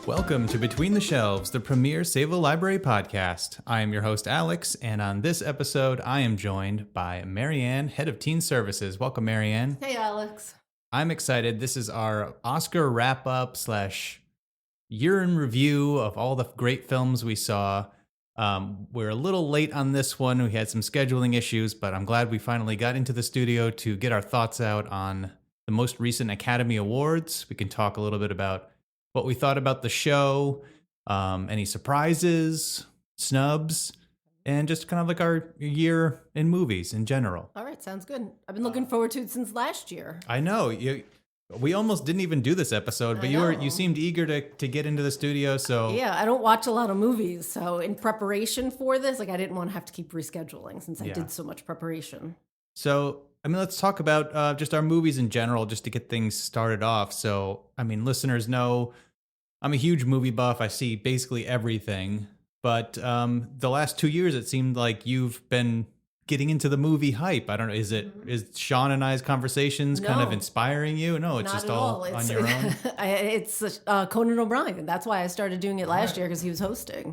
Welcome to Between the Shelves, the premier Save a Library podcast. I am your host, Alex, and on this episode, I am joined by Marianne, Head of Teen Services. Welcome, Marianne. Hey, Alex. I'm excited. This is our Oscar wrap-up / year in review of all the great films we saw. We're a little late on this one. We had some scheduling issues, but I'm glad we finally got into the studio to get our thoughts out on the most recent Academy Awards. We can talk a little bit about what we thought about the show, any surprises, snubs, and just kind of like our year in movies in general. All right, sounds good. I've been looking forward to it since last year. I know. We almost didn't even do this episode, but you seemed eager to get into the studio. So yeah, I don't watch a lot of movies, so in preparation for this, I didn't want to have to keep rescheduling since I did so much preparation. So let's talk about just our movies in general, just to get things started off. So listeners know I'm a huge movie buff. I see basically everything, but the last 2 years it seemed like you've been getting into the movie hype. I don't know. Is Sean and I's conversations kind of inspiring you? No, it's just all on your own. It's Conan O'Brien. That's why I started doing it last year, because he was hosting.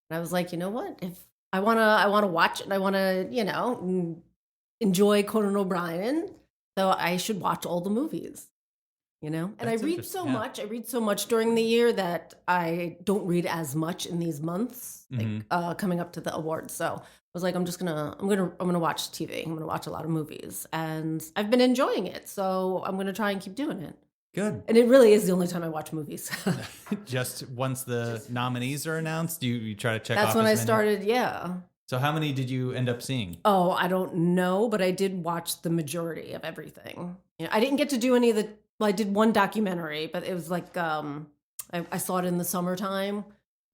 And I was like, you know what? If I wanna watch it, I wanna enjoy Conan O'Brien, so I should watch all the movies. And I read so much. I read so much during the year that I don't read as much in these months, coming up to the awards. So I was like, I'm gonna watch TV. I'm gonna watch a lot of movies, and I've been enjoying it. So I'm gonna try and keep doing it. Good. And it really is the only time I watch movies. Just once the nominees are announced, you try to check off. That's when I started. Yeah. So how many did you end up seeing? Oh, I don't know, but I did watch the majority of everything. I didn't get to do any of the. Well, I did one documentary, but it was like I saw it in the summertime.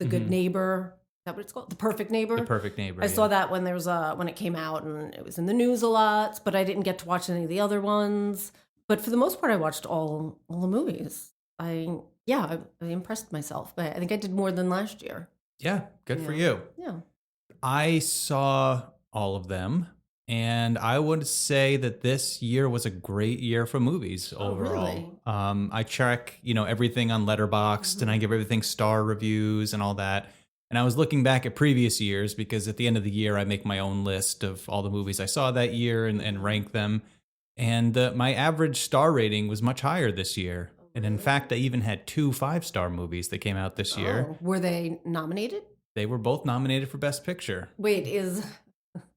The Good Neighbor. Is that what it's called? The Perfect Neighbor. The Perfect Neighbor. I saw that when when it came out, and it was in the news a lot. But I didn't get to watch any of the other ones. But for the most part, I watched all the movies. I impressed myself. But I think I did more than last year. Yeah, good for you. Yeah. I saw all of them, and I would say that this year was a great year for movies overall. Really? I check, everything on Letterboxd, and I give everything star reviews and all that. And I was looking back at previous years, because at the end of the year, I make my own list of all the movies I saw that year and rank them. And my average star rating was much higher this year. And in fact, I even had 2 5-star movies that came out this year. Were they nominated? They were both nominated for Best Picture. Wait,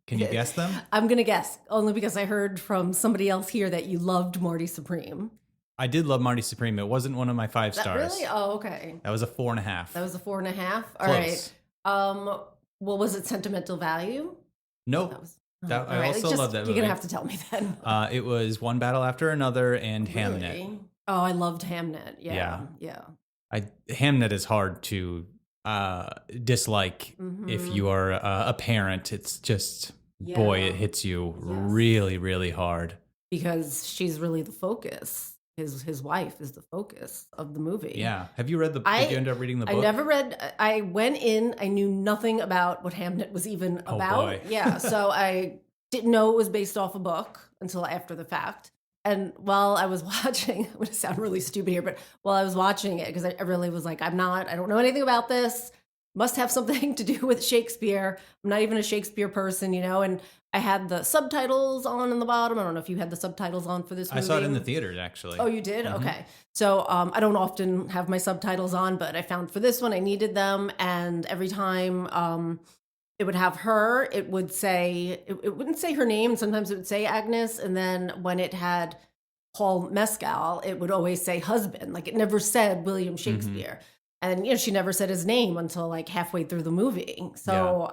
Can you guess them? I'm going to guess, only because I heard from somebody else here that you loved Marty Supreme. I did love Marty Supreme. It wasn't one of my 5 stars. Really? Oh, okay. That was a 4.5. That was a 4.5? All Close. right. Well, was it Sentimental Value? Nope. I also love that movie. You're going to have to tell me then. It was One Battle After Another and Really? Hamnet. Oh, I loved Hamnet. Yeah. Hamnet is hard to dislike if you are a parent. It's just, boy, it hits you really, really hard. Because she's really the focus. His wife is the focus of the movie. Yeah. Have you read the book? Did you end up reading the book? I never read. I went in. I knew nothing about what Hamnet was even about. Boy. Yeah. So I didn't know it was based off a book until after the fact. And while I was watching, I'm going to sound really stupid here, but while I was watching it, because I really was like, I don't know anything about this. Must have something to do with Shakespeare. I'm not even a Shakespeare person, and I had the subtitles on in the bottom. I don't know if you had the subtitles on for this movie. I saw it in the theater, actually. Oh, you did? Okay. So I don't often have my subtitles on, but I found for this one, I needed them. And every time it would have her, it would say, it wouldn't say her name. Sometimes it would say Agnes. And then when it had Paul Mescal, it would always say husband. Like, it never said William Shakespeare. And, she never said his name until like halfway through the movie. So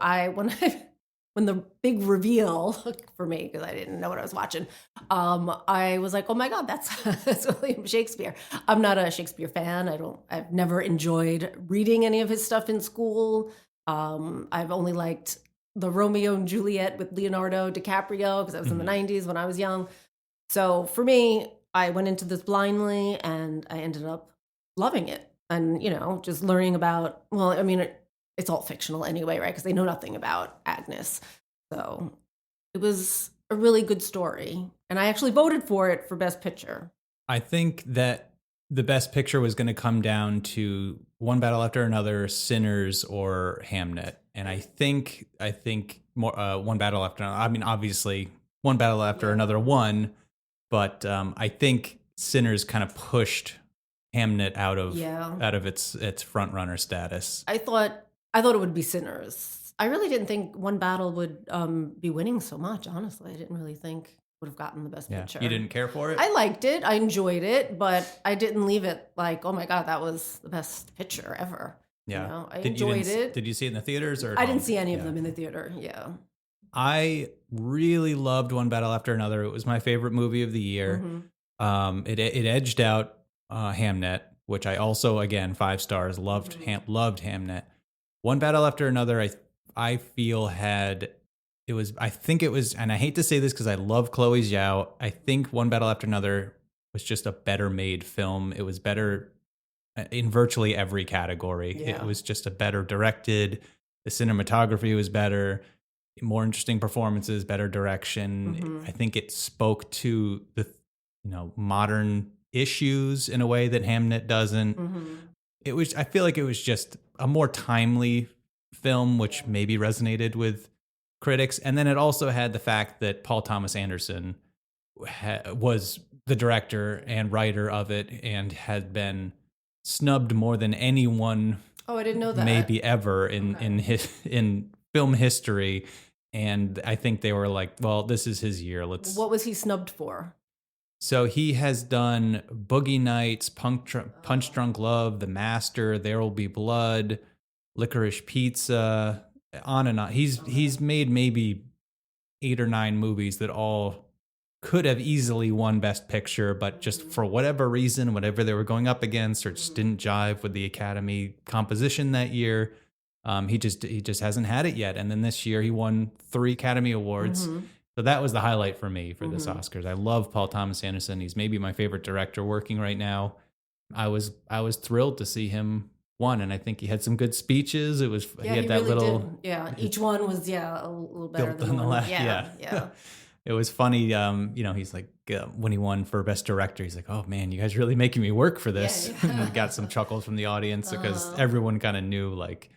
when the big reveal for me, because I didn't know what I was watching, I was like, oh my God, that's William Shakespeare. I'm not a Shakespeare fan. I've never enjoyed reading any of his stuff in school. I've only liked the Romeo and Juliet with Leonardo DiCaprio, because I was in the 90s when I was young. So for me, I went into this blindly, and I ended up loving it. And, just learning about, it's all fictional anyway, right? Because they know nothing about Agnes. So it was a really good story. And I actually voted for it for Best Picture. I think that the best picture was going to come down to One Battle After Another, Sinners, or Hamnet. And I think more One Battle After Another. I mean, obviously, One Battle After Another won, but I think Sinners kind of pushed Hamnet out of its front runner status. I thought it would be Sinners. I really didn't think One Battle would be winning so much. Honestly, I didn't really think would have gotten the best picture. You didn't care for it? I liked it. I enjoyed it, but I didn't leave it like, oh my God, that was the best picture ever. Yeah. You know, I enjoyed it. Did you see it in the theaters? Or I didn't see any of them in the theater. Yeah. I really loved One Battle After Another. It was my favorite movie of the year. Mm-hmm. It edged out Hamnet, which I also, again, 5 stars, loved Hamnet. One Battle After Another, I feel had... I think it was, and I hate to say this because I love Chloe Zhao. I think One Battle After Another was just a better made film. It was better in virtually every category. Yeah. It was just a better directed. The cinematography was better, more interesting performances, better direction. Mm-hmm. I think it spoke to the modern issues in a way that Hamnet doesn't. Mm-hmm. I feel like it was just a more timely film, which maybe resonated with critics. And then it also had the fact that Paul Thomas Anderson was the director and writer of it and had been snubbed more than anyone. Oh, I didn't know that. Maybe ever in film history. And I think they were like, well, this is his year. What was he snubbed for? So he has done Boogie Nights, Punch Drunk Love, The Master, There Will Be Blood, Licorice Pizza, on and on. He's made maybe 8 or 9 movies that all could have easily won Best Picture, but just for whatever reason, whatever they were going up against, or just didn't jive with the Academy composition that year, he just hasn't had it yet. And then this year he won 3 Academy Awards. Mm-hmm. So that was the highlight for me for this Oscars. I love Paul Thomas Anderson. He's maybe my favorite director working right now. I was thrilled to see him won, and I think he had some good speeches. He had that really little did. Yeah, each one was a little better than the last. Yeah. It was funny. He's like when he won for Best Director, he's like, "Oh man, you guys really making me work for this." Yeah. And we got some chuckles from the audience because everyone kind of knew, like,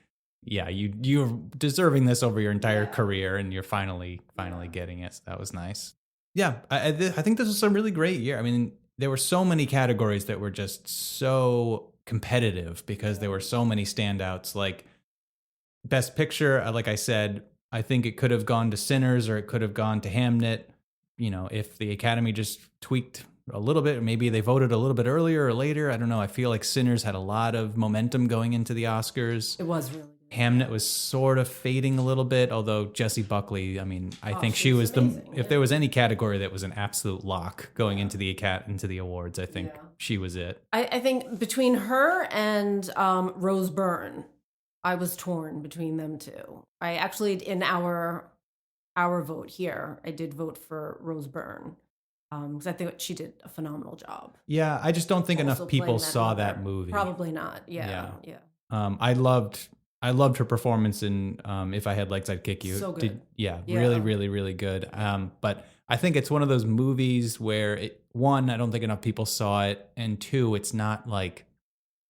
yeah, you're deserving this over your entire career, and you're finally getting it. So that was nice. Yeah, I think this was a really great year. I mean, there were so many categories that were just so competitive because there were so many standouts. Like Best Picture, like I said, I think it could have gone to Sinners or it could have gone to Hamnet. If the Academy just tweaked a little bit, maybe they voted a little bit earlier or later. I don't know. I feel like Sinners had a lot of momentum going into the Oscars. It was really good. Hamnet was sort of fading a little bit, although Jessie Buckley, I mean, I think she was amazing, if there was any category that was an absolute lock going into the awards, I think she was it. I think between her and Rose Byrne, I was torn between them two. I actually, in our vote here, I did vote for Rose Byrne because I think she did a phenomenal job. Yeah, I just don't think enough people saw that movie. Probably not. Yeah. I loved her performance in If I Had Legs, I'd Kick You. So good. Really, really, really good. But I think it's one of those movies where, one, I don't think enough people saw it, and 2, it's not that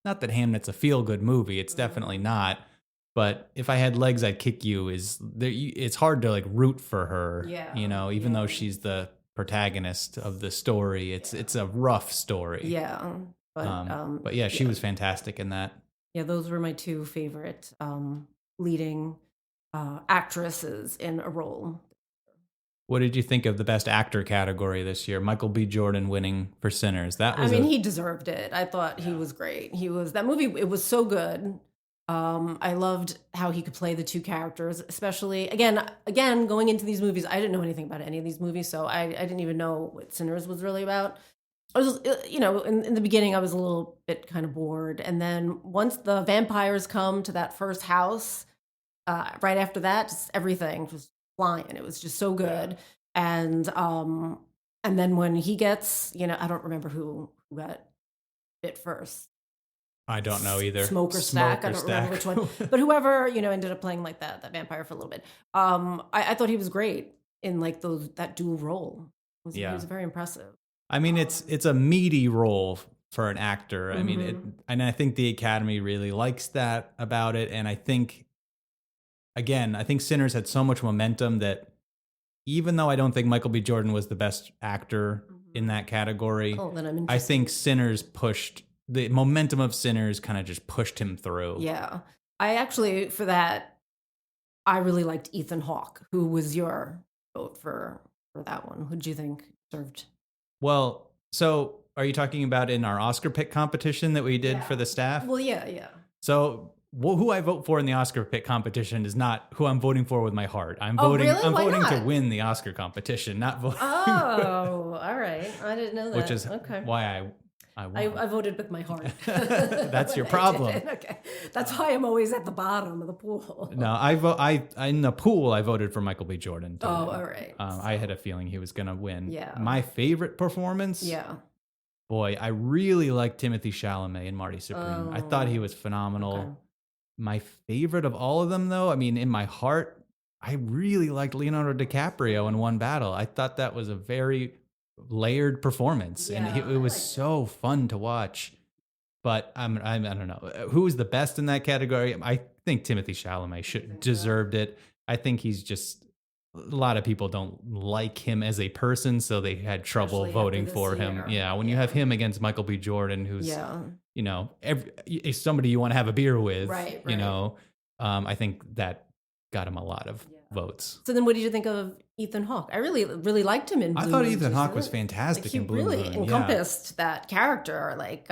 Hamnet's a feel-good movie. It's definitely not. But If I Had Legs, I'd Kick You it's hard to root for her. Yeah. Even though she's the protagonist of the story, it's a rough story. Yeah. But yeah, she was fantastic in that. Yeah, those were my 2 favorite leading actresses in a role. What did you think of the Best Actor category this year? Michael B. Jordan winning for Sinners. He deserved it. I thought he was great. That movie. It was so good. I loved how he could play the 2 characters, especially again going into these movies. I didn't know anything about any of these movies, so I didn't even know what Sinners was really about. I was, in the beginning, I was a little bit kind of bored. And then once the vampires come to that first house, right after that, just everything was flying. It was just so good. And then when he gets, I don't remember who got bit first. I don't know either. Smoke or Stack. I don't remember which one. But whoever, ended up playing like that vampire for a little bit. I thought he was great in that dual role. He was very impressive. I mean, it's a meaty role for an actor. I mean, and I think the Academy really likes that about it. And I think, again, I think Sinners had so much momentum that even though I don't think Michael B. Jordan was the best actor in that category, then I'm I think Sinners pushed the momentum of Sinners, kind of just pushed him through. Yeah. I actually, for that, I really liked Ethan Hawke, who was your vote for that one. Who do you think served? Well, so are you talking about in our Oscar pick competition that we did for the staff? Well, yeah. So who I vote for in the Oscar pick competition is not who I'm voting for with my heart. I'm voting. Really? I'm Why voting not? to win the Oscar competition, not voting. Oh, all right. I didn't know that. Which is okay. why I won. I voted with my heart. That's your problem. Okay, that's why I'm always at the bottom of the pool. No, I in the pool I voted for Michael B. Jordan. To Oh, win. all right. I had a feeling he was going to win. Yeah. My favorite performance. Yeah. Boy, I really liked Timothy Chalamet and Marty Supreme. I thought he was phenomenal. Okay. My favorite of all of them, though, I mean, in my heart, I really liked Leonardo DiCaprio in One Battle. I thought that was a very layered performance, and it was so fun to watch. But I don't know who was the best in that category. I think Timothy Chalamet deserved it. I think he's just, a lot of people don't like him as a person, so they had trouble Especially voting after for this him. year. Yeah, when you have him against Michael B. Jordan, who's you know, is somebody you want to have a beer with, Right. you know, I think that got him a lot of votes. So then what did you think of Ethan Hawke? I really liked him in Blue I thought Moon. Ethan Hawke was fantastic in Blue Moon. He really encompassed that character. Like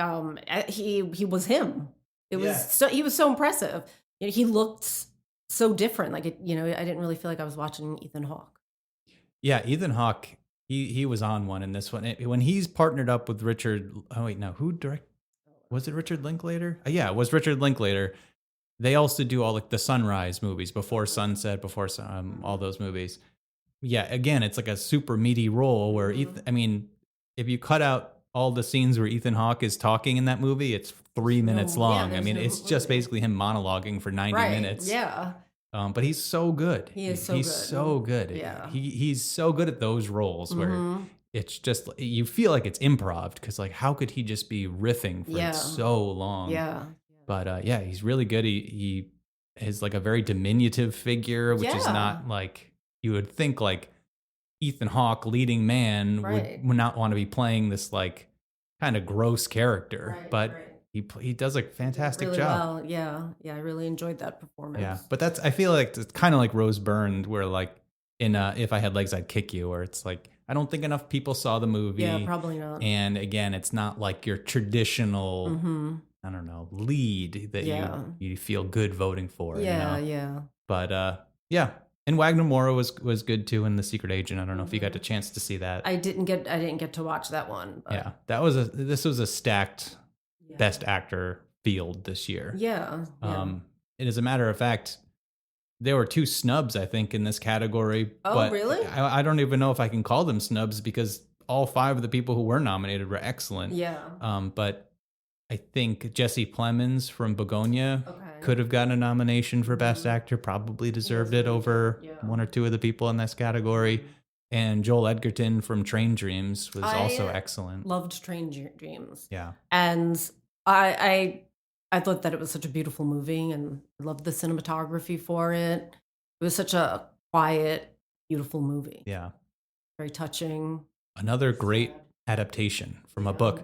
he was him. It was he was so impressive. You know, he looked so different. Like I didn't really feel like I was watching Ethan Hawke. Yeah, Ethan Hawke, he was on one in this one. When he's partnered up with Richard, who directed? Was it Richard Linklater? Yeah, it was Richard Linklater. They also do all like the Sunrise movies, Before Sunset, all those movies. Yeah, again, it's like a super meaty role where if you cut out all the scenes where Ethan Hawke is talking in that movie, it's 3 minutes long. It's just basically him monologuing for 90 minutes. Yeah. But he's so good. He's so good. Yeah. He's so good at those roles where it's just, you feel like it's improv, because like, how could he just be riffing for so long? Yeah. But he's really good. He is like a very diminutive figure, which is not like, you would think like Ethan Hawke, leading man, would not want to be playing this like kind of gross character. He does a fantastic job. Well. Yeah. I really enjoyed that performance. Yeah, but I feel like it's kind of like Rose Byrne, where like in If I Had Legs, I'd Kick You, where it's like, I don't think enough people saw the movie. Yeah, probably not. And again, it's not like your traditional, I don't know, lead that you feel good voting for. Yeah, you know? yeah. But yeah. And Wagner Moura was good too in The Secret Agent. I don't know if you got a chance to see that. I didn't get to watch that one. But. Yeah, this was a stacked Best Actor field this year. Yeah. And as a matter of fact, there were 2 snubs, I think, in this category. Oh, but really? I don't even know if I can call them snubs, because all 5 of the people who were nominated were excellent. Yeah. But I think Jesse Plemons from Begonia could have gotten a nomination for Best Actor, probably deserved it over 1 or 2 of the people in this category. And Joel Edgerton from Train Dreams was also excellent. Loved Train Dreams. Yeah. And I thought that it was such a beautiful movie, and I loved the cinematography for it. It was such a quiet, beautiful movie. Yeah. Very touching. Another great adaptation from a book.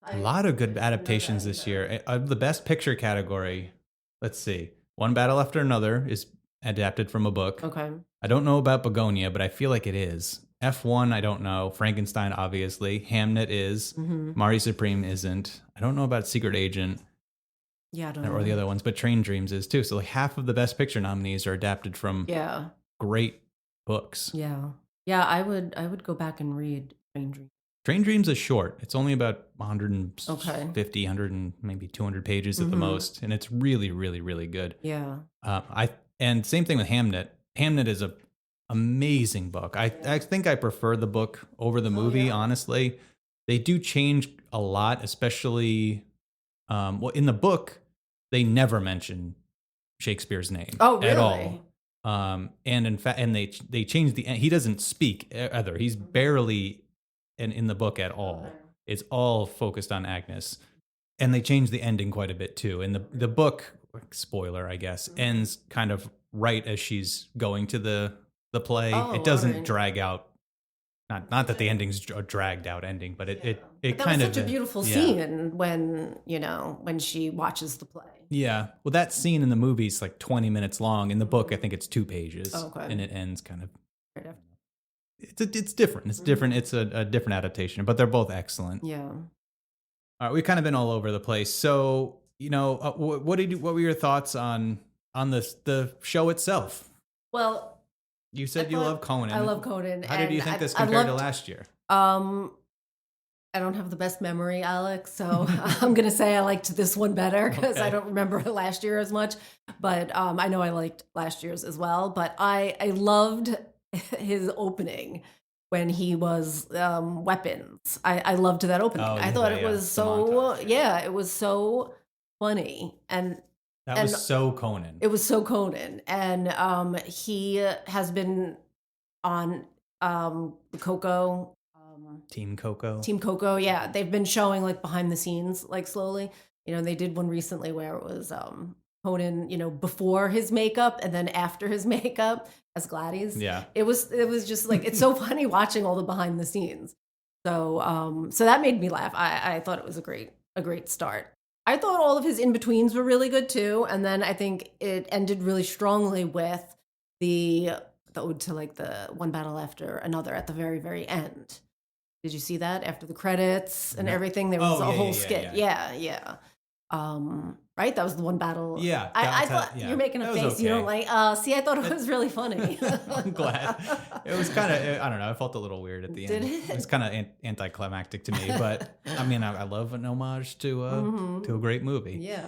A lot of good adaptations this year. The Best Picture category, let's see. One Battle After Another is adapted from a book. Okay. I don't know about Begonia, but I feel like it is. F1, I don't know. Frankenstein, obviously. Hamnet is. Marty Supreme isn't. I don't know about Secret Agent. Yeah, I don't know. Or the other ones, but Train Dreams is too. So like half of the Best Picture nominees are adapted from great books. Yeah. Yeah, I would go back and read Train Dreams. Train Dreams is short. It's only about 150, 100 and maybe 200 pages at the most. And it's really, really, really good. Yeah. And same thing with Hamnet. Hamnet is a amazing book. I think I prefer the book over the movie, honestly. They do change a lot, especially in the book, they never mention Shakespeare's name at all. And in fact, and they changed the end. He doesn't speak either. He's barely in the book at all. is all focused on Agnes. And they changed the ending quite a bit too. And the book, spoiler, I guess, ends kind of right as she's going to the play. Oh, it doesn't alright. drag out. Not that the ending's a dragged out ending, but it But that kind was of such a beautiful yeah. scene when she watches the play. Yeah. Well, that scene in the movie is like 20 minutes long. In the book, I think it's 2 pages. Oh, okay. And it ends kind of. Right after. It's different. It's different. It's a different adaptation, but they're both excellent. Yeah. All right, we've kind of been all over the place. So, what were your thoughts on the show itself? Well, You said you love Conan. I love Conan. How did you think this I compared to loved- last year? I don't have the best memory, Alex, so I'm going to say I liked this one better because I don't remember last year as much. But I know I liked last year's as well. But I loved his opening when he was weapons. I loved that opening. Oh, I thought it was the so, montage, it was so funny. And that was so Conan. it was so Conan. And he has been on the Coco. Team Coco. Team Coco, yeah. They've been showing like behind the scenes, like slowly. They did one recently where it was Conan, before his makeup and then after his makeup as Gladys. Yeah. It was just like, it's so funny watching all the behind the scenes. So so that made me laugh. I thought it was a great start. I thought all of his in-betweens were really good too. And then I think it ended really strongly with the ode to like the one battle after another at the very, very end. Did you see that after the credits and everything? There was a whole skit. Yeah. Right? That was the one battle. Yeah. I thought you're making a That was face. okay. You don't like, see, I thought it was really funny. I'm glad. It was kind of, I don't know, I felt a little weird at the Did end. it? It was kind of anticlimactic to me, but I mean, I love an homage to a great movie. Yeah.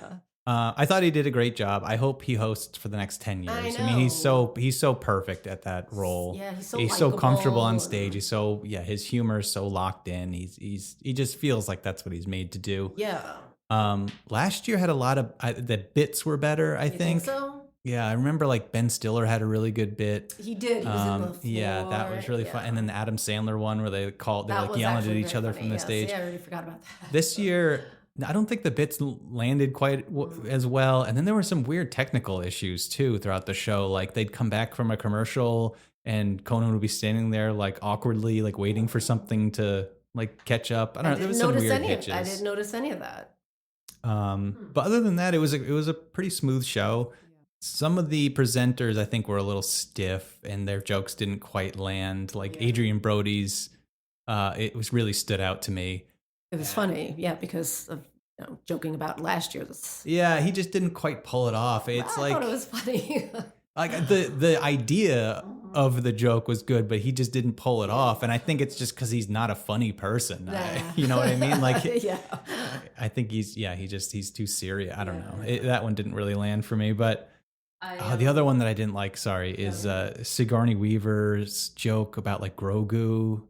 I thought he did a great job. I hope he hosts for the next 10 years. I mean, he's so perfect at that role. Yeah, he's so he's so comfortable on likable stage. He's so his humor is so locked in. He just feels like that's what he's made to do. Yeah. Last year had a lot of the bits were better, I You think. so? Yeah, I remember like Ben Stiller had a really good bit. He did. He was in the floor. Yeah, that was really fun. And then the Adam Sandler one where they're like yelling at each other from the stage. Yeah, I already forgot about that. This year, I don't think the bits landed quite as well. And then there were some weird technical issues too throughout the show. Like they'd come back from a commercial and Conan would be standing there like awkwardly, like waiting for something to like catch up. I don't know. There was some weird hitches. I didn't notice any of that. But other than that, it was a pretty smooth show. Some of the presenters I think were a little stiff and their jokes didn't quite land. Like Adrian Brody's, it was really stood out to me. It was funny, because of joking about last year's. Yeah, he just didn't quite pull it off. I thought it was funny. Like the idea of the joke was good, but he just didn't pull it off. And I think it's just because he's not a funny person. You know what I mean? Like, I think he's too serious. I don't know. That one didn't really land for me. But the other one that I didn't like, is Sigourney Weaver's joke about like Grogu.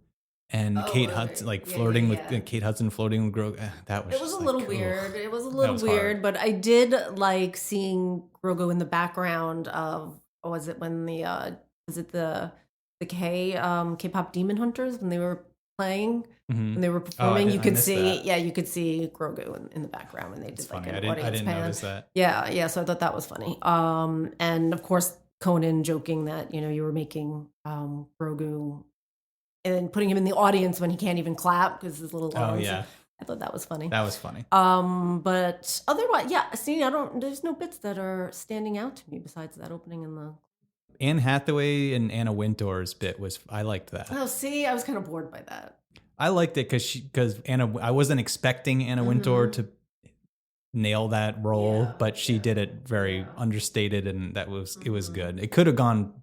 And Kate Hudson, flirting with Kate Hudson, floating with Grogu. That was. It was a little weird. It was a little weird, hard. But I did like seeing Grogu in the background of. What was it when the K-pop Demon Hunters when they were playing when they were performing? You could see Grogu in the background when they did like an audience I didn't pan. notice that. Yeah. So I thought that was funny. And of course Conan joking that you were making Grogu. And then putting him in the audience when he can't even clap because his little arms. Oh, yeah. I thought that was funny. That was funny. But otherwise, see, there's no bits that are standing out to me besides that opening in the. Anne Hathaway and Anna Wintour's bit I liked that. Oh, see, I was kind of bored by that. I liked it because I wasn't expecting Anna Wintour to nail that role, but she did it very understated and it was good. It could have gone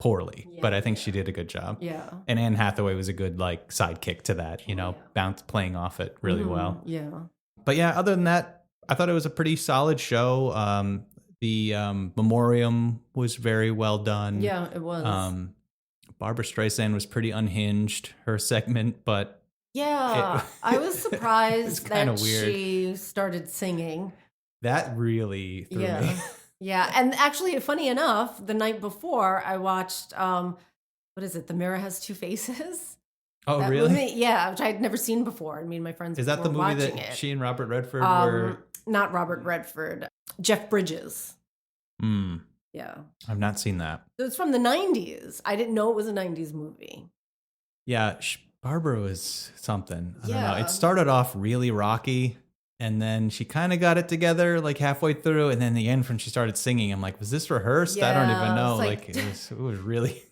poorly, but I think she did a good job. Yeah. And Anne Hathaway was a good like sidekick to that, playing off it really well. Yeah. But yeah, other than that, I thought it was a pretty solid show. The memoriam was very well done. Yeah, it was. Barbara Streisand was pretty unhinged, her segment, but I was surprised that weird. She started singing. That really threw me. Yeah, and actually, funny enough, the night before I watched, what is it? The Mirror Has Two Faces. Oh, That really? movie, yeah, which I'd never seen before. And me and my friends Is that were the movie watching that it. she and Robert Redford were? Not Robert Redford, Jeff Bridges. Hmm. Yeah. I've not seen that. So it's from the 90s. I didn't know it was a 90s movie. Yeah, Barbara was something. I don't know. Yeah. It started off really rocky, and then she kind of got it together like halfway through, and then the end when she started singing, I'm like, was this rehearsed? I don't Yeah, even know. it's Like, it was really.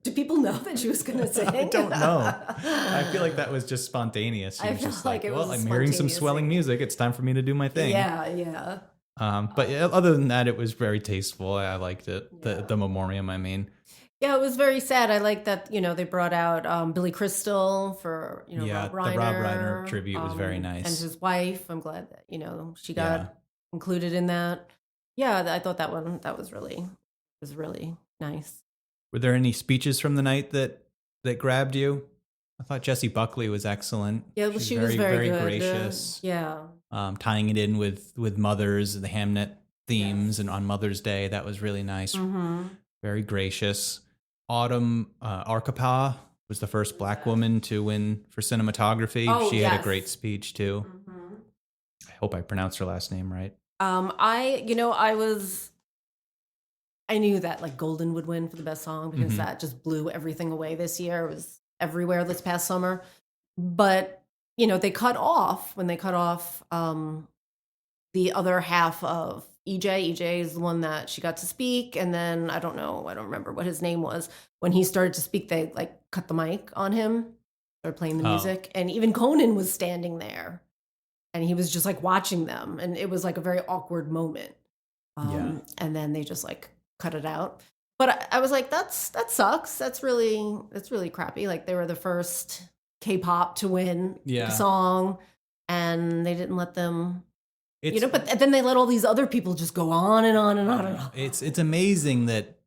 Do people know that she was going to sing? I don't know. I feel like that was just spontaneous. She I was feel just like like, it well, was I'm hearing some spontaneous swelling singing. music. It's time for me to do my thing. Yeah. But yeah, other than that, it was very tasteful. I liked it. Yeah. The memoriam, I mean. Yeah, it was very sad. I like that, they brought out Billy Crystal for, Yeah, Rob the Reiner. Rob Reiner tribute was very nice. And his wife. I'm glad that, she got Yeah. included in that. Yeah, I thought that was really nice. Were there any speeches from the night that grabbed you? I thought Jessie Buckley was excellent. Yeah, she was very good. gracious. Yeah. Tying it in with mothers, the Hamnet themes, and on Mother's Day, that was really nice. Mm-hmm. Very gracious. Autumn Arkapaw was the first Black woman to win for cinematography. Oh, She had a yes. great speech too. Mm-hmm. I hope I pronounced her last name right. I knew that like Golden would win for the best song because Mhm. that just blew everything away this year. It was everywhere this past summer. But, they cut off the other half of EJ. EJ is the one that she got to speak. And then I don't remember what his name was. When he started to speak, they like cut the mic on him, started playing the Oh. music. And even Conan was standing there and he was just like watching them. And it was like a very awkward moment. Yeah. And then they just like cut it out. But I was like, that sucks. That's really crappy. Like they were the first K-pop to win Yeah. the song, and they didn't let them. It's, But then they let all these other people just go on and on and on and on. It's amazing that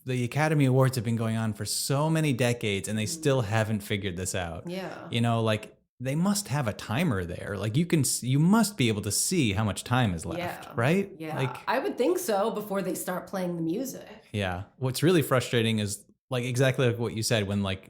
the Academy Awards have been going on for so many decades, and they still haven't figured this out. Yeah. Like they must have a timer there. Like you must be able to see how much time is left, Yeah. right? Yeah. Like, I would think so before they start playing the music. yeah. What's really frustrating is like exactly like what you said when like,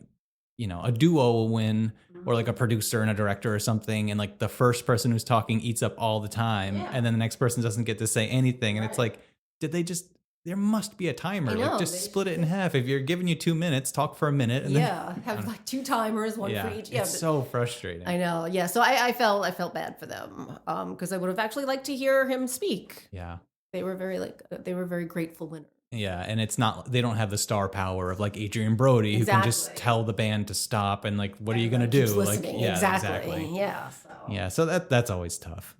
a duo will win or like a producer and a director or something. And like the first person who's talking eats up all the time. Yeah. And then the next person doesn't get to say anything. And it's Right. like, there must be a timer. I know, Like just they split it in half. If you're giving you 2 minutes, talk for a minute. And Have like two timers, one then, for each. Yeah, it's so frustrating. I know. Yeah. So I felt bad for them because I would have actually liked to hear him speak. Yeah. They were very grateful winners. Yeah, and it's not, they don't have the star power of like Adrian Brody who can just Exactly. tell the band to stop and like, what are you going to do? Keeps Like, listening. yeah, Exactly. Yeah. So. Yeah, so that's always tough.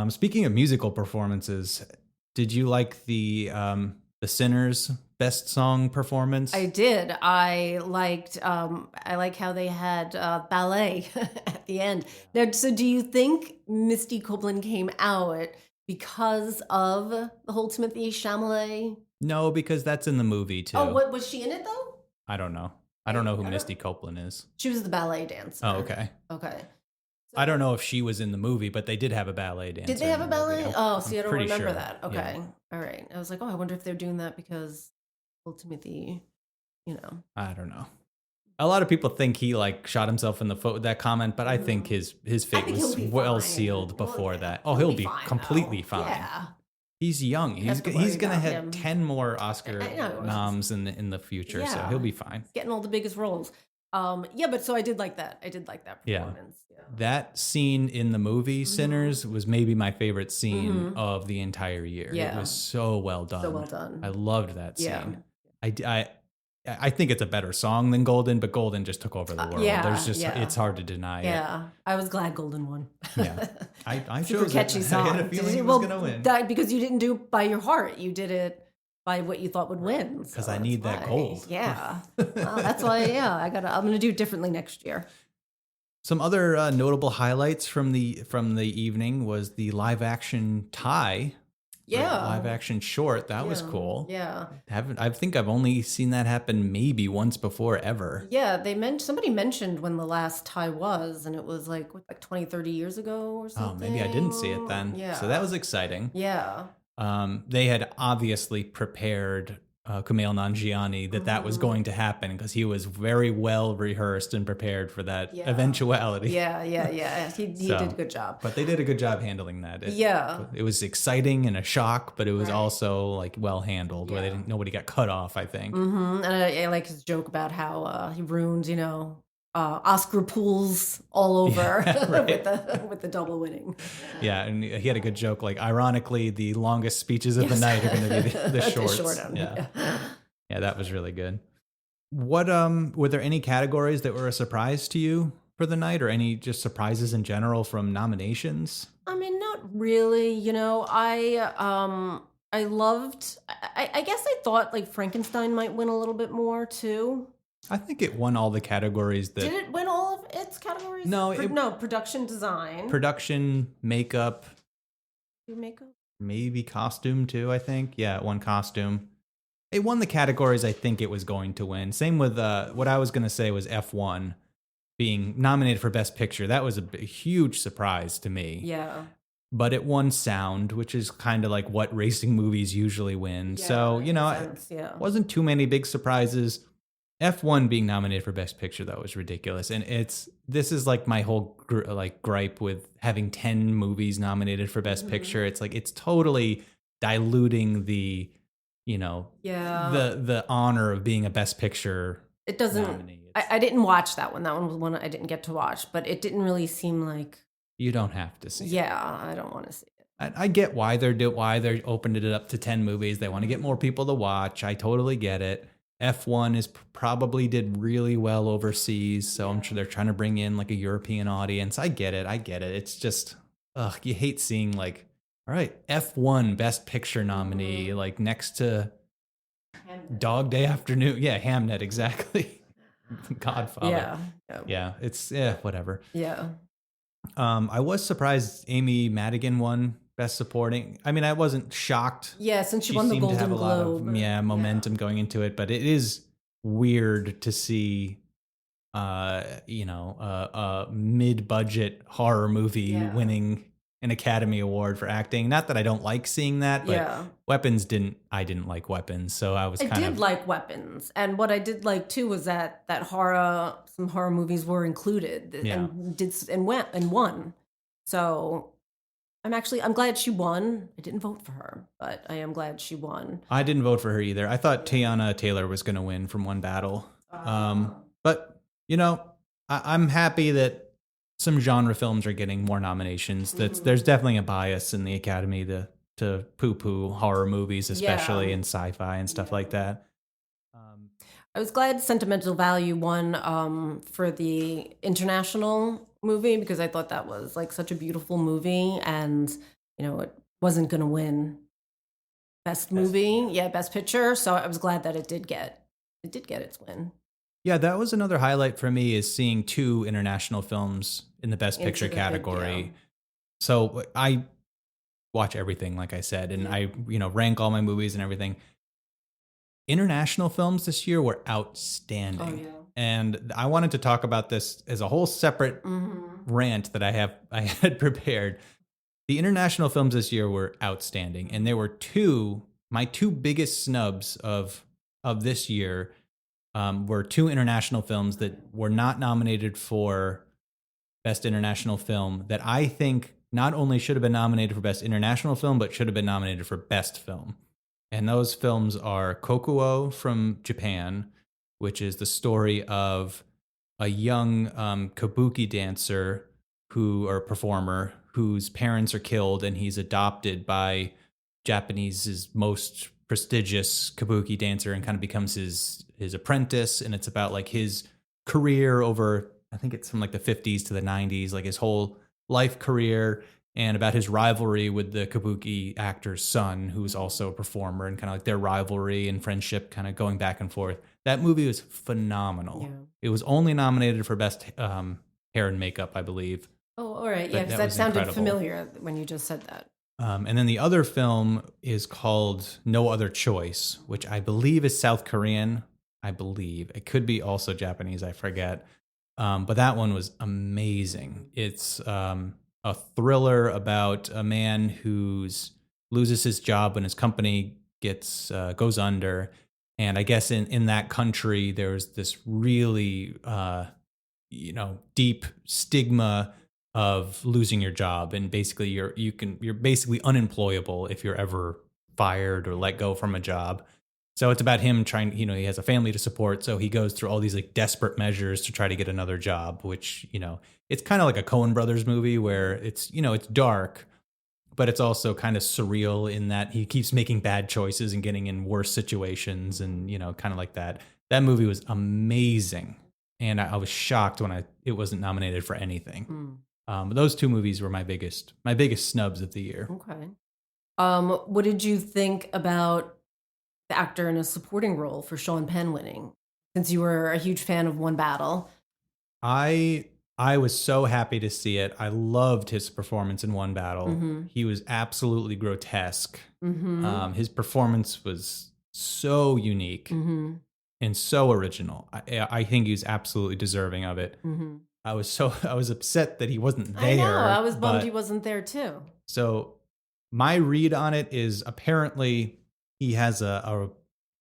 Speaking of musical performances, did you like the Sinners best song performance? I did. I liked how they had ballet at the end. Now, so do you think Misty Copeland came out because of the whole Timothée Chalamet? No, because that's in the movie too. Oh, what was she in it though? I don't know. I don't know who Misty Copeland is. She was the ballet dancer. Oh, okay. Okay. I don't know if she was in the movie, but they did have a ballet dancer. Did they have a in the movie. ballet? Oh, see, I I'm don't pretty remember sure. that. Okay. Yeah. All right. I was like, I wonder if they're doing that because Timothy, I don't know. A lot of people think he like shot himself in the foot with that comment, but I think his fate think was he'll be well fine. sealed Well, before yeah, that. Oh, he'll be fine, completely though. fine. Yeah. He's young. Have to He's worry gonna about have him. 10 more Oscar I know. noms in the future, so Yeah. he'll be fine. Getting all the biggest roles. But so I did like that. I did like that Yeah. performance. Yeah. That scene in the movie Sinners was maybe my favorite scene Mhm. of the entire year. Yeah. It was so well done. So well done. I loved that scene. Yeah. I think it's a better song than Golden, but Golden just took over the world. yeah, There's just yeah. it's hard to deny it. Yeah. I was glad Golden won. Yeah. I Super chose catchy it. song. I had a feeling it was Well, gonna win. that because you didn't do it by your heart. You did it by what you thought would win. 'Cause So I need that's that why. gold. Yeah. Well, that's why. Yeah. I'm gonna do it differently next year. Some other notable highlights from the evening was the live action tie. Yeah. Live action short. That was Yeah. cool. Yeah. I think I've only seen that happen maybe once before ever. Yeah, somebody mentioned when the last tie was, and it was like 20, 30 years ago or Oh, something. maybe I didn't see it then. Yeah. So that was exciting. Yeah. They had obviously prepared Kumail Nanjiani that was going to happen because he was very well rehearsed and prepared for that eventuality. Yeah. He did a good job. But they did a good job handling that. It was exciting and a shock, but it was also like well handled. Where nobody got cut off, I think. And I like his joke about how he ruined, Oscar pools all over with the double winning. Yeah, and he had a good joke. Like, ironically, the longest speeches of the night are going to be the shorts. Yeah, that was really good. What were there any categories that were a surprise to you for the night, or any just surprises in general from nominations? I mean, not really. I loved. I guess I thought like Frankenstein might win a little bit more too. I think it won all the categories. Did it win all of its categories? No, production design. Production, makeup. Makeup? Maybe costume too, I think. Yeah, it won costume. It won the categories I think it was going to win. Same with what I was going to say was F1 being nominated for Best Picture. That was a huge surprise to me. Yeah. But it won sound, which is kind of like what racing movies usually win. Yeah, so, it wasn't too many big surprises. F1 being nominated for Best Picture, though, is ridiculous. And this is like my whole gripe with having 10 movies nominated for Best Picture. It's like, it's totally diluting the, the honor of being a Best Picture. It doesn't, I didn't watch that one. That one was one I didn't get to watch, but it didn't really seem like. You don't have to see it. Yeah, I don't want to see it. I get why they're opened it up to 10 movies. They want to get more people to watch. I totally get it. F1 probably did really well overseas, so I'm sure they're trying to bring in like a European audience. I get it. It's just, you hate seeing like, all right, F1 Best Picture nominee, like next to Hamnet. Dog Day Afternoon. Yeah, Hamnet, exactly. Godfather. Yeah, it's whatever. Yeah. I was surprised Amy Madigan won Best Supporting. I mean, I wasn't shocked. Yeah, since she won the Golden Globe. A lot of momentum going into it, but it is weird to see, a mid-budget horror movie winning an Academy Award for acting. Not that I don't like seeing that, but I didn't like Weapons, so I did like Weapons, and what I did like too was that some horror movies were included and won. So. I'm glad she won. I didn't vote for her, but I am glad she won. I didn't vote for her either. I thought Teyana Taylor was going to win from One Battle. But, I'm happy that some genre films are getting more nominations. There's definitely a bias in the Academy to poo-poo horror movies, especially in sci-fi and stuff like that. I was glad Sentimental Value won for the international movie because I thought that was like such a beautiful movie, and it wasn't going to win best picture. So I was glad that it did get its win. Yeah, that was another highlight for me, is seeing 2 international films in the Best Picture category. So I watch everything, like I said, and I rank all my movies and everything. International films this year were outstanding. Oh, yeah. And I wanted to talk about this as a whole separate rant that I had prepared. The international films this year were outstanding, and there were my two biggest snubs of this year were 2 international films that were not nominated for Best International Film that I think not only should have been nominated for Best International Film, but should have been nominated for Best Film. And those films are Kokuo from Japan, which is the story of a young kabuki dancer or performer whose parents are killed, and he's adopted by Japanese's most prestigious kabuki dancer and kind of becomes his apprentice. And it's about like his career over, I think it's from like the 50s to the 90s, like his whole life career, and about his rivalry with the kabuki actor's son, who's also a performer, and kind of like their rivalry and friendship kind of going back and forth. That movie was phenomenal. Yeah. It was only nominated for Best Hair and Makeup, I believe. Oh, all right. Yeah, because that sounded incredible. Familiar when you just said that. And then the other film is called No Other Choice, which I believe is South Korean. I believe. It could be also Japanese, I forget. But that one was amazing. It's a thriller about a man who loses his job when his company goes under, And I guess in that country, there's this really, deep stigma of losing your job. And basically you're basically unemployable if you're ever fired or let go from a job. So it's about him trying, he has a family to support. So he goes through all these like desperate measures to try to get another job, which, it's kind of like a Coen Brothers movie where it's dark, but it's also kind of surreal in that he keeps making bad choices and getting in worse situations and, kind of like that. That movie was amazing. And I was shocked when it wasn't nominated for anything. But those two movies were my biggest snubs of the year. Okay. What did you think about the actor in a supporting role for Sean Penn winning? Since you were a huge fan of One Battle. I was so happy to see it. I loved his performance in One Battle. Mm-hmm. He was absolutely grotesque. Mm-hmm. His performance was so unique and so original. I think he's absolutely deserving of it. Mm-hmm. I was upset that he wasn't there. I know. I was bummed he wasn't there too. So my read on it is apparently he has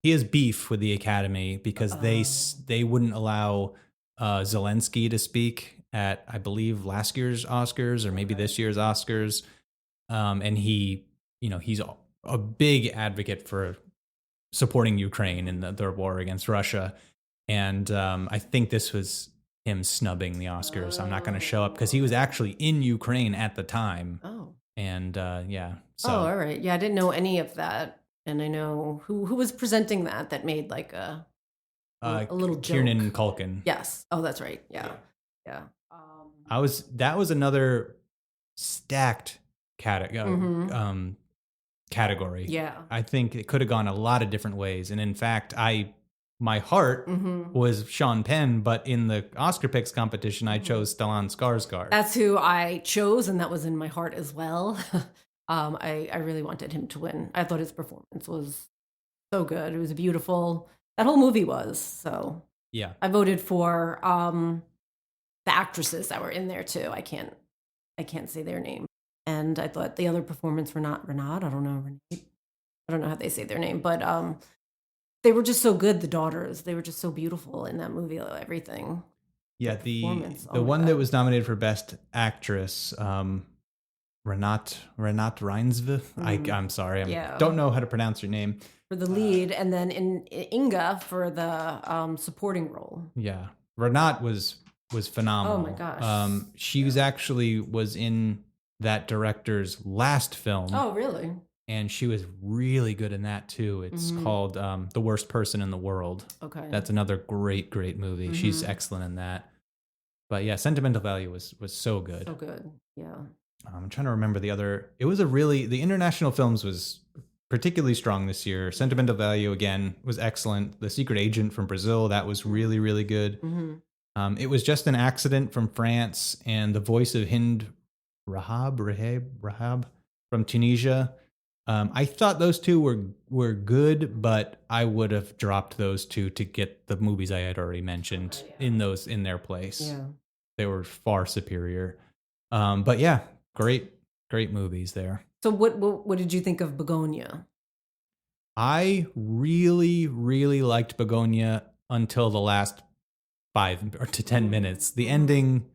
he has beef with the Academy because they wouldn't allow Zelensky to speak at, I believe, last year's Oscars or maybe this year's Oscars. And he's a big advocate for supporting Ukraine in their war against Russia. And I think this was him snubbing the Oscars. I'm not going to show up because he was actually in Ukraine at the time. Oh. And yeah. So. Oh, all right. Yeah, I didn't know any of that. And I know who was presenting that made like a little joke. Kieran Culkin. Yes. Oh, that's right. Yeah. That was another stacked category. Yeah. I think it could have gone a lot of different ways. And in fact, my heart was Sean Penn, but in the Oscar picks competition, I chose Stellan Skarsgård. That's who I chose, and that was in my heart as well. I really wanted him to win. I thought his performance was so good. It was beautiful. That whole movie was. So yeah, I voted for the actresses that were in there too. I can't say their name. And I thought the other performance, Renat. I don't know. Renate. I don't know how they say their name, but they were just so good. The daughters, they were just so beautiful in that movie. Everything. Yeah, the one that was nominated for Best Actress, Renat Reinsve. I'm sorry, don't know how to pronounce your name. For the lead, and then in Inga for the supporting role. Yeah, Renat was phenomenal. Oh my gosh. She was in that director's last film. Oh, really? And she was really good in that too. It's called The Worst Person in the World. Okay. That's another great movie. She's excellent in that. But yeah, Sentimental Value was so good. So good. Yeah. I'm trying to remember the international films was particularly strong this year. Sentimental Value, again, was excellent. The Secret Agent from Brazil, that was really, really good. It was Just an Accident from France, and The Voice of Hind Rahab from Tunisia. I thought those two were good, but I would have dropped those two to get the movies I had already mentioned in their place. Yeah. They were far superior. But yeah, great movies there. So what did you think of Begonia? I really, really liked Begonia until the last 5 to 10 minutes. The ending,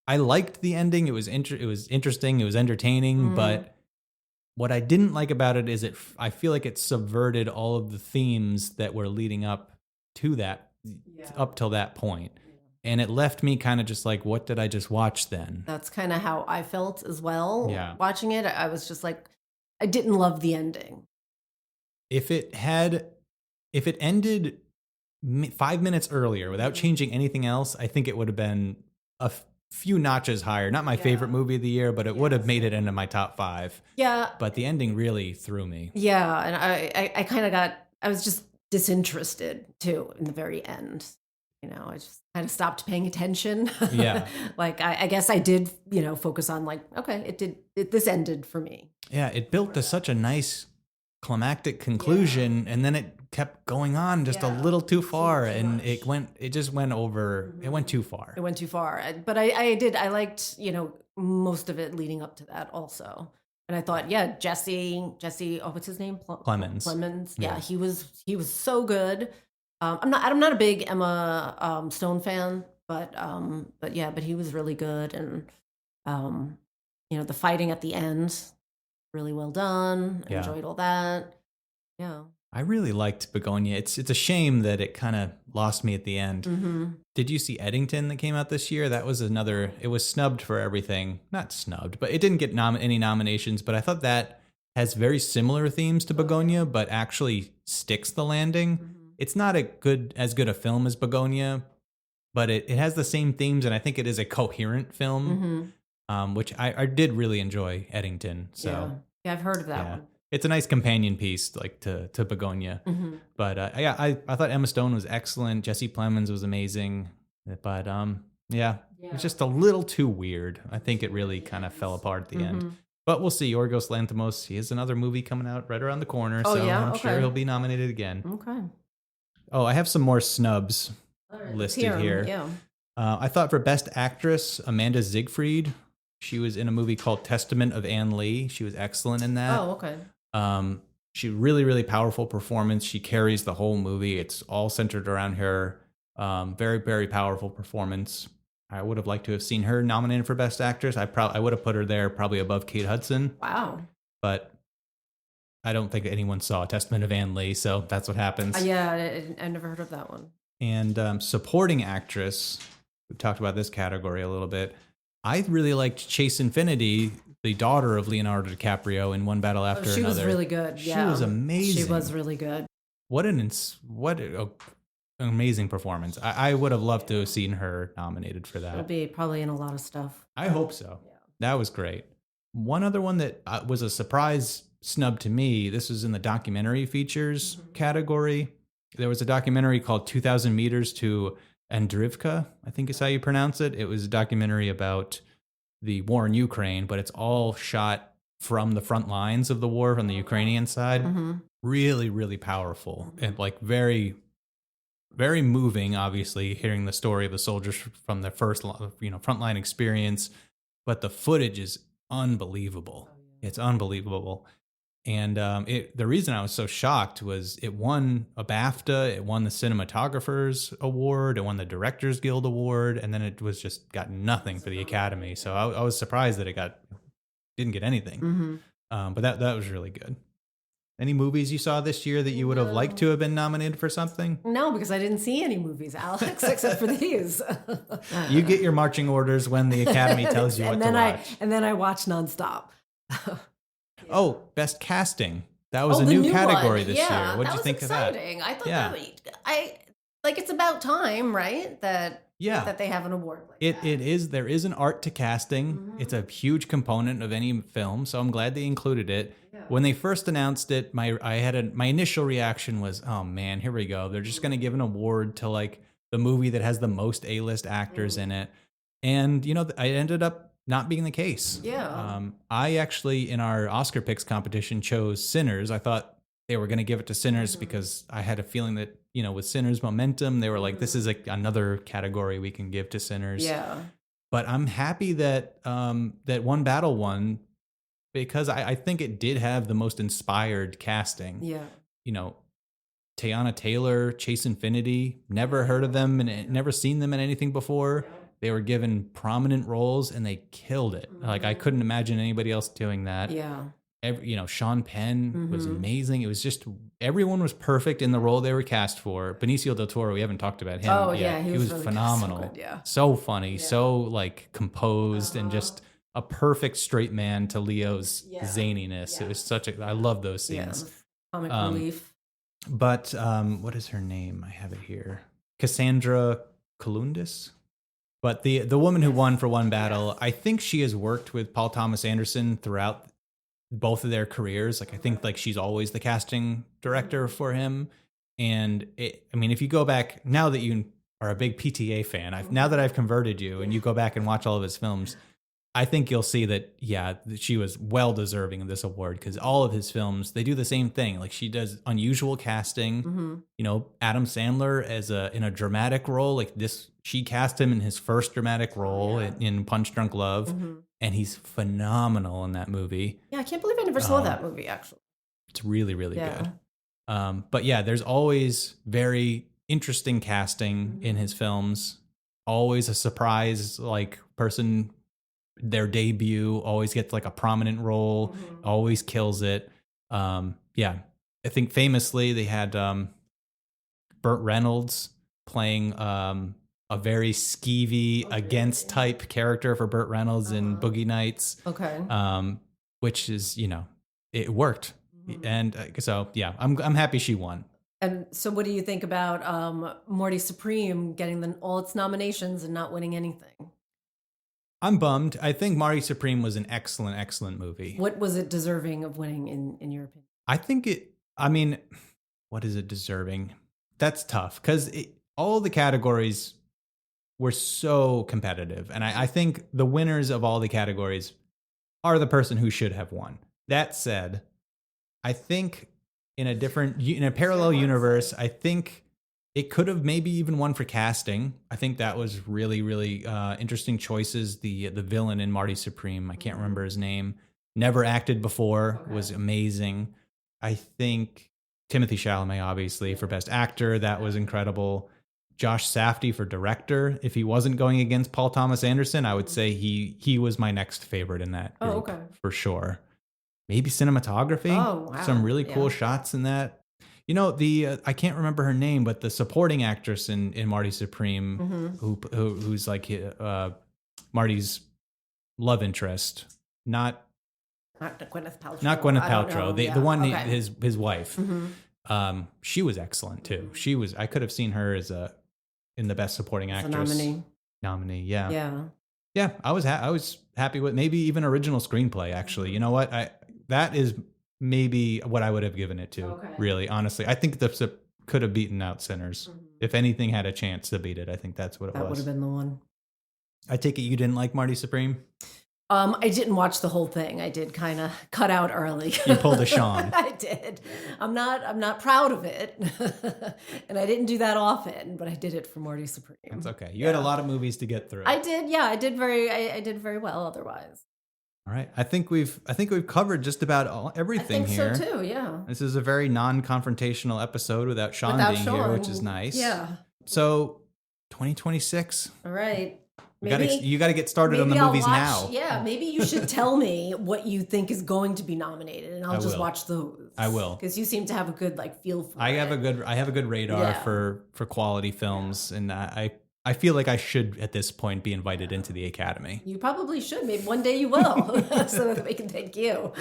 I liked the ending. It was interesting. It was entertaining. But what I didn't like about it is I feel like it subverted all of the themes that were leading up to that, up till that point. And it left me kind of just like, what did I just watch then? That's kind of how I felt as well. Yeah. Watching it, I was just like, I didn't love the ending. If it ended 5 minutes earlier without changing anything else, I think it would have been a few notches higher. Not my favorite movie of the year, but it would have made it into my top 5. Yeah. But the ending really threw me. Yeah. And I was just disinterested too in the very end. I just kind of stopped paying attention. Yeah. Like, I guess I did, focus on like, okay, this ended for me. Yeah. It built to such a nice climactic conclusion. Yeah. And then it kept going on just a little too far. And it went too far. It went too far. But I liked, most of it leading up to that also. And I thought, Jesse, oh, what's his name? Clemens. Clemens. Yeah, Yeah. he was so good. I'm not a big Emma Stone fan, but he was really good, and the fighting at the end, really well done. Yeah. Enjoyed all that. Yeah. I really liked Begonia. It's a shame that it kind of lost me at the end. Mm-hmm. Did you see Eddington that came out this year? That was another. It was snubbed for everything. Not snubbed, but it didn't get any nominations. But I thought that has very similar themes to Begonia, but actually sticks the landing. Mm-hmm. It's not as good a film as Begonia, but it has the same themes, and I think it is a coherent film, which I did really enjoy Eddington. So yeah, I've heard of that one. It's a nice companion piece, like to Begonia. Mm-hmm. But I thought Emma Stone was excellent. Jesse Plemons was amazing. But it was just a little too weird. I think it really kind of fell apart at the end. But we'll see. Yorgos Lanthimos, he has another movie coming out right around the corner. Oh, so yeah? I'm Okay. sure he'll be nominated again. Okay. Oh, I have some more snubs Right, listed here. Yeah. I thought for Best Actress, Amanda Siegfried. She was in a movie called Testament of Anne Lee. She was excellent in that. Oh, okay. She really, really powerful performance. She carries the whole movie. It's all centered around her. Very, very powerful performance. I would have liked to have seen her nominated for Best Actress. I would have put her there probably above Kate Hudson. Wow. But I don't think anyone saw Testament of Anne Lee, so that's what happens. I never heard of that one. And supporting actress, we've talked about this category a little bit. I really liked Chase Infinity, the daughter of Leonardo DiCaprio, in One Battle After Another. She was really good. She was amazing. She was really good. What an amazing performance. I would have loved to have seen her nominated for that. She'll be probably in a lot of stuff. I hope so. Yeah. That was great. One other one that was a surprise snub to me, this was in the documentary features category. There was a documentary called 2,000 Meters to Andrivka, I think is how you pronounce it. It was a documentary about the war in Ukraine, but it's all shot from the front lines of the war from the Ukrainian side. Really, really powerful and like very, very moving, obviously, hearing the story of the soldiers from their first, frontline experience. But the footage is unbelievable. It's unbelievable. And the reason I was so shocked was it won a BAFTA, it won the Cinematographers Award, it won the Directors Guild Award, and then it was just got nothing for the Academy. So I was surprised that it didn't get anything. But that was really good. Any movies you saw this year that you would have liked to have been nominated for something? No, because I didn't see any movies, Alex, except for these. You get your marching orders when the Academy tells you what to watch. And then I watch nonstop. Oh, Best Casting. That was a new category this year. What did you think of that? I thought it's about time, right? That they have an award like that. It is. There is an art to casting. It's a huge component of any film, so I'm glad they included it. Yeah. When they first announced it, my initial reaction was, "Oh man, here we go. They're just going to give an award to like the movie that has the most A-list actors in it." And I ended up not being the case. Yeah. I actually, in our Oscar picks competition, chose Sinners. I thought they were going to give it to Sinners because I had a feeling that, with Sinners momentum, they were like, this is like another category we can give to Sinners. Yeah. But I'm happy that that One Battle won because I think it did have the most inspired casting. Yeah. Teyana Taylor, Chase Infinity, never heard of them and never seen them in anything before. They were given prominent roles and they killed it. Like I couldn't imagine anybody else doing that. Yeah. Sean Penn was amazing. It was just everyone was perfect in the role they were cast for. Benicio del Toro, we haven't talked about him. Oh yet. yeah, he was really phenomenal. So good, yeah. So funny, so like composed and just a perfect straight man to Leo's zaniness. Yeah. It was I love those scenes. Comic relief. But what is her name? I have it here. Cassandra Coloundis. But the woman who won for One Battle, I think she has worked with Paul Thomas Anderson throughout both of their careers. Like I think like she's always the casting director for him. And if you go back now that you are a big PTA fan, now that I've converted you and you go back and watch all of his films, I think you'll see that she was well deserving of this award because all of his films, they do the same thing. Like she does unusual casting. Adam Sandler in a dramatic role like this. She cast him in his first dramatic role in Punch Drunk Love. and he's phenomenal in that movie. Yeah, I can't believe I never saw that movie, actually. It's really, really Yeah. good. But yeah, there's always very interesting casting in his films. Always a surprise, like person, their debut always gets like a prominent role, always kills it. Yeah, I think famously they had Burt Reynolds playing a very skeevy against type character for Burt Reynolds in Boogie Nights. Okay. Which is, it worked. And so, yeah, I'm happy she won. And so what do you think about Morty Supreme getting all its nominations and not winning anything? I'm bummed. I think Marty Supreme was an excellent, excellent movie. What was it deserving of winning in your opinion? I think what is it deserving? That's tough because all the categories were so competitive. And I think the winners of all the categories are the person who should have won. That said, I think in a parallel universe, I think it could have maybe even won for casting. I think that was really, really interesting choices. The villain in Marty Supreme, I can't remember his name, never acted before, was amazing. I think Timothée Chalamet, obviously, for Best Actor, that was incredible. Josh Safdie for Director. If he wasn't going against Paul Thomas Anderson, I would say he was my next favorite in that group, for sure. Maybe cinematography. Oh, wow. Some really cool shots in that. I can't remember her name, but the supporting actress in Marty Supreme, who's like Marty's love interest, not Gwyneth Paltrow. Not Gwyneth Paltrow. The one, his wife. She was excellent too. I could have seen her in the Best Supporting Actress nominee. Yeah. Yeah. I was happy with maybe even original screenplay. Actually, you know what? That is maybe what I would have given it to. Okay. Really, honestly, I think the could have beaten out Sinners. If anything had a chance to beat it, I think that's what it was. That would have been the one. I take it you didn't like Marty Supreme? I didn't watch the whole thing. I did kind of cut out early. You pulled a Sean. I did. I'm not proud of it. And I didn't do that often, but I did it for Morty Supreme. That's okay. You had a lot of movies to get through. I did. Yeah, I did very well otherwise. All right. I think we've covered just about everything here. I think so too, yeah. This is a very non-confrontational episode without Sean being here, which is nice. Yeah. So 2026. All right. You got to get started on the movies now. Yeah, maybe you should tell me what you think is going to be nominated, and I'll just watch those. I will, because you seem to have a good feel for it. I have a good radar for quality films, and I feel like I should at this point be invited into the Academy. You probably should. Maybe one day you will, so that we can thank you.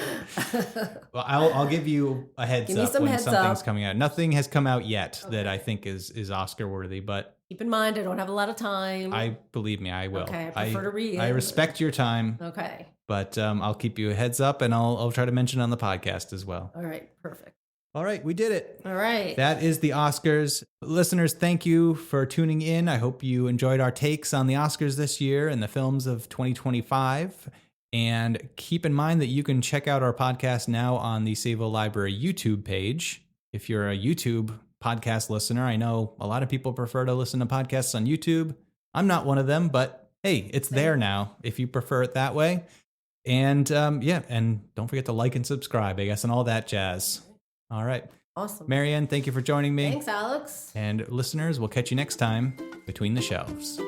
Well, I'll give you a heads up when something's coming out. Nothing has come out yet that I think is Oscar worthy, but. Keep in mind, I don't have a lot of time. Believe me, I will. Okay, I prefer to read. I respect your time. Okay. But I'll keep you a heads up, and I'll try to mention it on the podcast as well. All right, perfect. All right, we did it. All right. That is the Oscars. Listeners, thank you for tuning in. I hope you enjoyed our takes on the Oscars this year and the films of 2025. And keep in mind that you can check out our podcast now on the Savo Library YouTube page. If you're a YouTube podcast listener, I know a lot of people prefer to listen to podcasts on YouTube. I'm not one of them, but hey, it's there now if you prefer it that way. And and don't forget to like and subscribe, I guess, and all that jazz. All right. Awesome. Marianne, thank you for joining me. Thanks, Alex. And listeners, we'll catch you next time between the shelves.